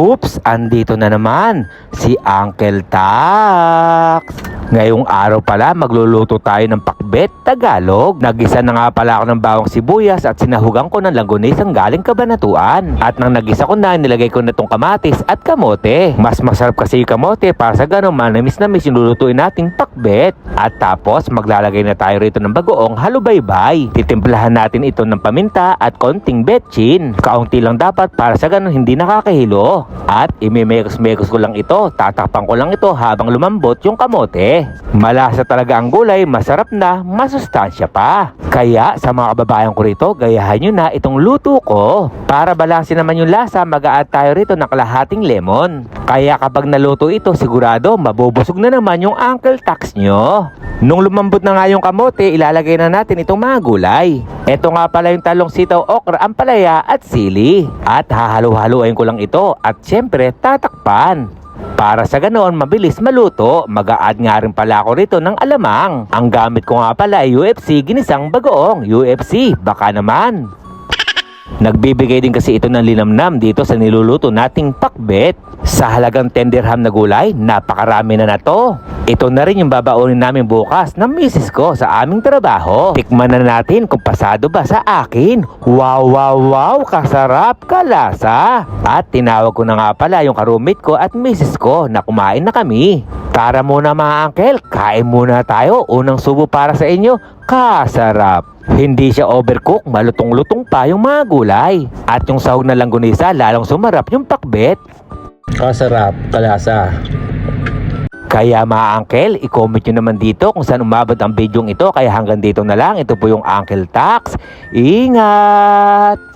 Oops, andito na naman si Uncle Tax. Ngayong araw pala magluluto tayo ng pakbet Tagalog. Nagisa na nga pala ako ng bawang sibuyas at sinahugan ko ng langgonisang galing Kabanatuan. At nang nagisa ko na, nilagay ko na itong kamatis at kamote. Mas masarap kasi yung kamote para sa ganun manamis-namis yung lulutuin nating pakbet. At tapos maglalagay na tayo rito ng bagoong halubaybay. Titimplahan natin ito ng paminta at konting betchin. Kaunti lang dapat para sa ganun hindi nakakahilo. At imimekos-mekos ko lang ito. Tatakpan ko lang ito habang lumambot yung kamote. Malasa talaga ang gulay, masarap na, masustansya pa. Kaya sa mga kababayan ko rito, gayahan nyo na itong luto ko. Para balansin naman yung lasa, mag-a-add tayo rito ng kalahating lemon. Kaya kapag naluto ito, sigurado mabubusog na naman yung Uncle Tax nyo. Nung lumambot na nga yung kamote, ilalagay na natin itong mga gulay. Ito nga pala yung talong, sitaw, okra, ampalaya at sili. At hahalo-haluin ko lang ito at syempre tatakpan. Para sa ganoon, mabilis maluto. Mag-a-add nga rin pala ako rito ng alamang. Ang gamit ko nga pala ay UFC ginisang bagoong. UFC, baka naman. Nagbibigay din kasi ito ng linamnam dito sa niluluto nating pakbet. Sa halagang 10 dirham na gulay, napakarami na to. Ito na rin yung babaunin namin bukas ng misis ko sa aming trabaho. Tikman na natin kung pasado ba sa akin. Wow, wow, wow, kasarap, kalasa. At tinawag ko na nga pala yung karumit ko at misis ko na kumain na kami. Tara muna mga uncle, kain muna tayo. Unang subo para sa inyo, kasarap. Hindi siya overcook, malutong-lutong pa yung mga gulay. At yung sahog na langgonisa, lalong sumarap yung pakbet. Kasarap, kalasa. Kaya mga uncle, i-comment nyo naman dito kung saan umabot ang video ito. Kaya hanggang dito na lang, ito po yung Uncle Tax. Ingat!